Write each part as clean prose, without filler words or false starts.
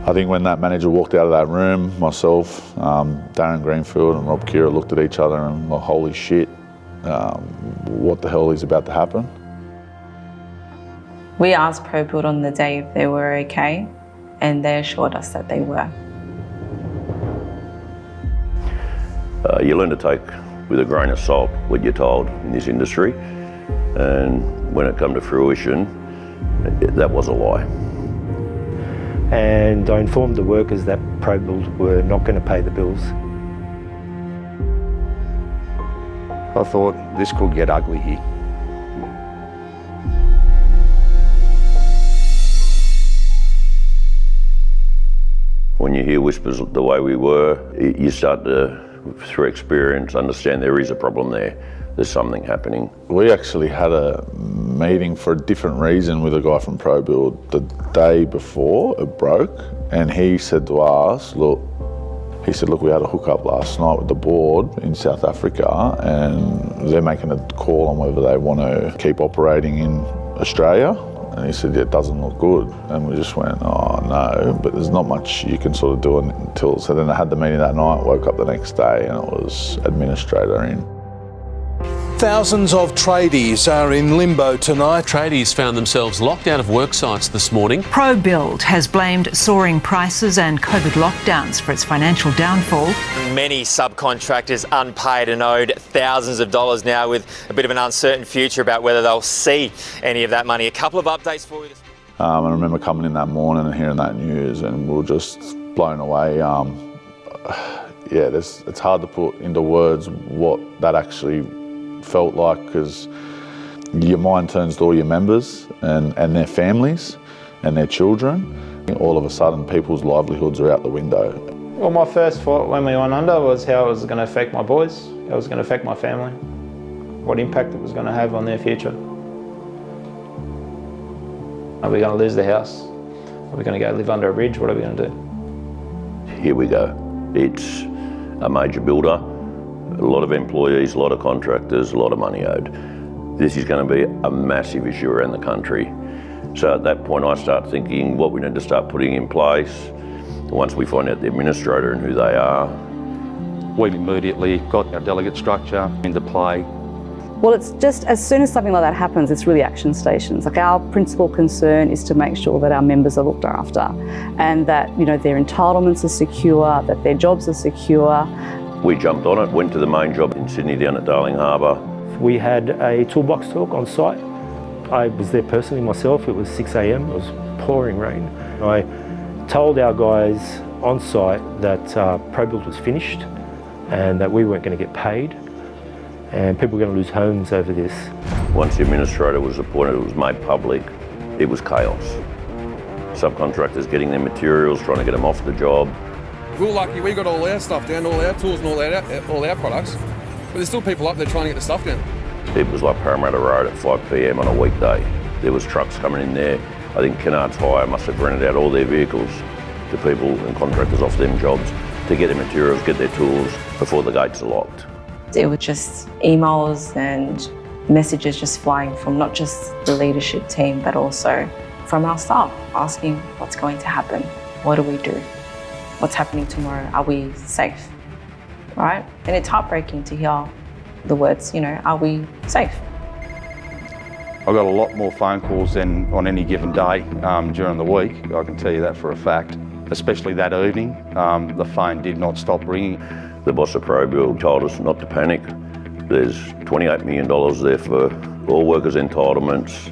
I think when that manager walked out of that room, myself, Darren Greenfield and Rob Kira looked at each other and, well, holy shit, what the hell is about to happen? We asked ProBuild on the day if they were okay, and they assured us that they were. You learn to take with a grain of salt what you're told in this industry, and when it come to fruition, that was a lie. And I informed the workers that ProBuild were not going to pay the bills. I thought this could get ugly here. When you hear whispers the way we were, you start to, through experience, understand there is a problem there. There's something happening. We actually had a meeting for a different reason with a guy from ProBuild the day before it broke, and he said to us, look, we had a hookup last night with the board in South Africa, and they're making a call on whether they want to keep operating in Australia. And he said, yeah, it doesn't look good. And we just went, oh no, but there's not much you can sort of do until. So then I had the meeting that night, woke up the next day, and it was administrator in. Thousands of tradies are in limbo tonight. Tradies found themselves locked out of work sites this morning. ProBuild has blamed soaring prices and COVID lockdowns for its financial downfall. Many subcontractors unpaid and owed thousands of dollars now, with a bit of an uncertain future about whether they'll see any of that money. A couple of updates for you. I remember coming in that morning and hearing that news, and we were just blown away. Yeah, it's hard to put into words what that actually felt like, because your mind turns to all your members and their families and their children. All of a sudden, people's livelihoods are out the window. Well, my first thought when we went under was how it was going to affect my boys, how it was going to affect my family, what impact it was going to have on their future. Are we going to lose the house? Are we going to go live under a bridge? What are we going to do? Here we go. It's a major builder. A lot of employees, a lot of contractors, a lot of money owed. This is going to be a massive issue around the country. So at that point I start thinking what we need to start putting in place once we find out the administrator and who they are. We immediately got our delegate structure into play. Well, it's just as soon as something like that happens, it's really action stations. Like, our principal concern is to make sure that our members are looked after and that, you know, their entitlements are secure, that their jobs are secure. We jumped on it, went to the main job in Sydney down at Darling Harbour. We had a toolbox talk on site. I was there personally myself. It was 6 a.m, it was pouring rain. I told our guys on site that ProBuild was finished and that we weren't going to get paid, and people were going to lose homes over this. Once the administrator was appointed, it was made public, it was chaos. Subcontractors getting their materials, trying to get them off the job. We're lucky we got all our stuff down, all our tools and all our products, but there's still people up there trying to get the stuff down. It was like Parramatta Road at 5 p.m. on a weekday. There was trucks coming in there. I think Kennard's Hire must have rented out all their vehicles to people and contractors off them jobs to get their materials, get their tools before the gates are locked. It was just emails and messages just flying from not just the leadership team, but also from our staff, asking what's going to happen, what do we do? What's happening tomorrow? Are we safe? Right? And it's heartbreaking to hear the words, you know, are we safe? I got a lot more phone calls than on any given day during the week. I can tell you that for a fact. Especially that evening, the phone did not stop ringing. The boss of ProBuild told us not to panic. There's $28 million there for all workers' entitlements.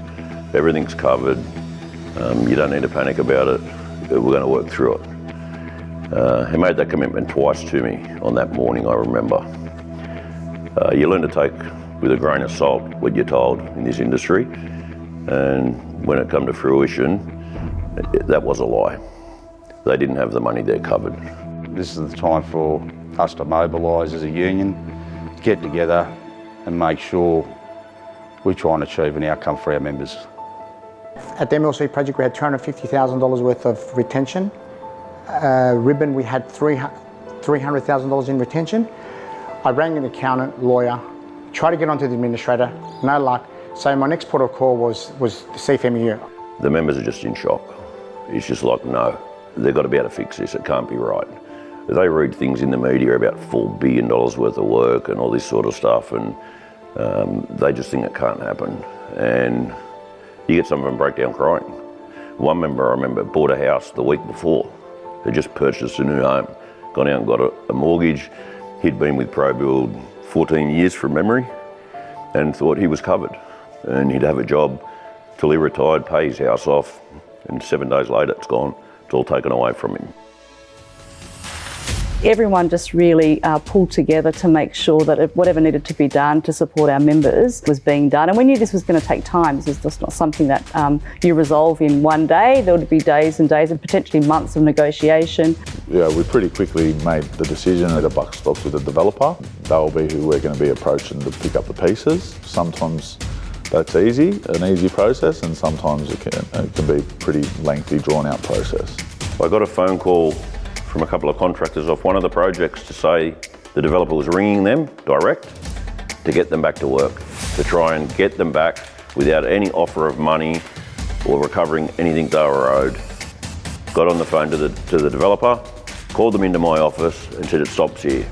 Everything's covered. You don't need to panic about it. We're going to work through it. He made that commitment twice to me on that morning, I remember. You learn to take with a grain of salt what you're told in this industry, and when it come to fruition, that was a lie. They didn't have the money there covered. This is the time for us to mobilise as a union, get together and make sure we try and achieve an outcome for our members. At the MLC project we had $250,000 worth of retention. Ribbon we had $300,000 in retention. I rang an accountant, lawyer, tried to get onto the administrator, no luck. So my next port of call was the CFMEU. The members are just in shock. It's just like, no, they've got to be able to fix this. It can't be right. They read things in the media about $4 billion worth of work and all this sort of stuff, and they just think it can't happen. And you get some of them break down crying. One member I remember bought a house the week before. They just purchased a new home, gone out and got a mortgage. He'd been with ProBuild 14 years from memory and thought he was covered. And he'd have a job till he retired, pay his house off, and 7 days later it's gone. It's all taken away from him. Everyone just really pulled together to make sure that whatever needed to be done to support our members was being done. And we knew this was going to take time. This is just not something that you resolve in one day. There would be days and days and potentially months of negotiation. Yeah, we pretty quickly made the decision that the buck stops with the developer. They'll be who we're going to be approaching to pick up the pieces. Sometimes that's an easy process, and sometimes it can be a pretty lengthy, drawn-out process. I got a phone call from a couple of contractors off one of the projects to say the developer was ringing them direct to get them back to work, to try and get them back without any offer of money or recovering anything they were owed. Got on the phone to the developer, called them into my office and said, it stops here.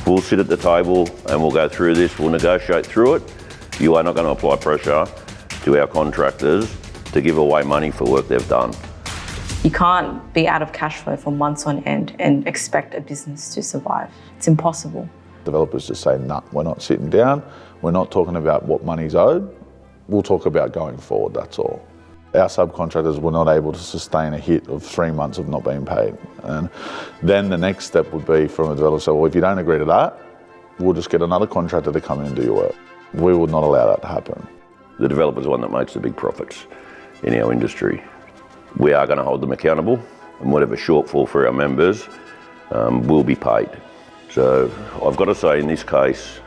We'll sit at the table and we'll go through this, we'll negotiate through it. You are not going to apply pressure to our contractors to give away money for work they've done. You can't be out of cash flow for months on end and expect a business to survive. It's impossible. Developers just say, nah, we're not sitting down. We're not talking about what money's owed. We'll talk about going forward, that's all. Our subcontractors were not able to sustain a hit of 3 months of not being paid. And then the next step would be from a developer to say, well, if you don't agree to that, we'll just get another contractor to come in and do your work. We would not allow that to happen. The developer's the one that makes the big profits in our industry. We are going to hold them accountable, and whatever shortfall for our members will be paid. So I've got to say, in this case,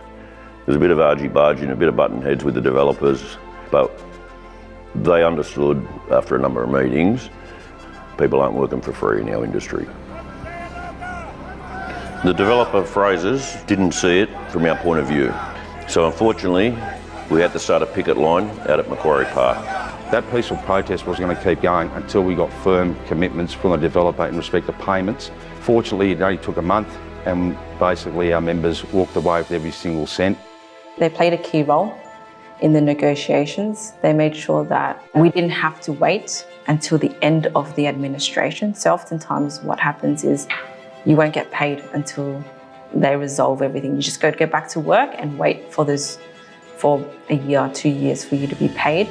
there's a bit of argy-bargy and a bit of button heads with the developers, but they understood after a number of meetings, people aren't working for free in our industry. The developer phrases didn't see it from our point of view. So unfortunately, we had to start a picket line out at Macquarie Park. That peaceful protest was going to keep going until we got firm commitments from the developer in respect to payments. Fortunately, it only took a month, and basically our members walked away with every single cent. They played a key role in the negotiations. They made sure that we didn't have to wait until the end of the administration. So oftentimes what happens is you won't get paid until they resolve everything. You just go back to work and wait for a year, 2 years for you to be paid.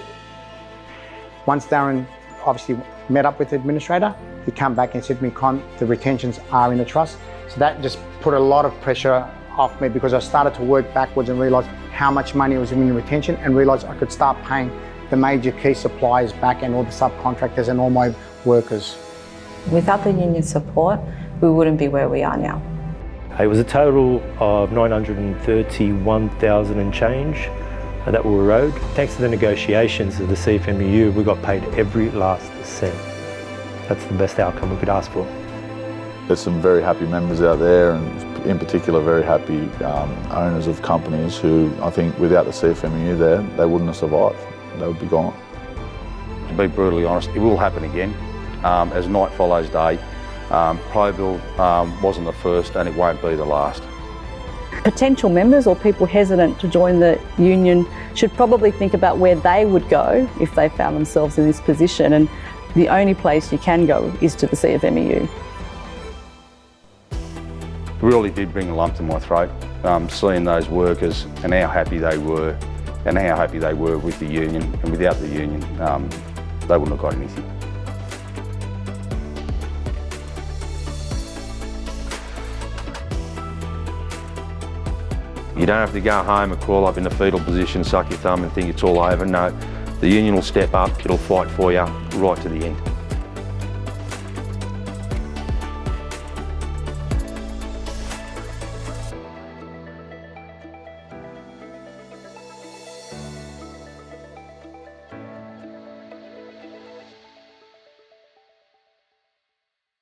Once Darren obviously met up with the administrator, he came back and said to me, Con, the retentions are in the trust. So that just put a lot of pressure off me, because I started to work backwards and realised how much money was in retention, and realised I could start paying the major key suppliers back and all the subcontractors and all my workers. Without the union support, we wouldn't be where we are now. It was a total of $931,000 and change that were owed. Thanks to the negotiations of the CFMEU, we got paid every last cent. That's the best outcome we could ask for. There's some very happy members out there, and in particular very happy owners of companies who, I think, without the CFMEU there, they wouldn't have survived. They would be gone. To be brutally honest, it will happen again. As night follows day, ProBuild wasn't the first, and it won't be the last. Potential members or people hesitant to join the union should probably think about where they would go if they found themselves in this position, and the only place you can go is to the CFMEU. It really did bring a lump to my throat, seeing those workers and how happy they were, with the union, and without the union, they wouldn't have got anything. You don't have to go home and crawl up in the fetal position, suck your thumb and think it's all over. No, the union will step up, it'll fight for you right to the end.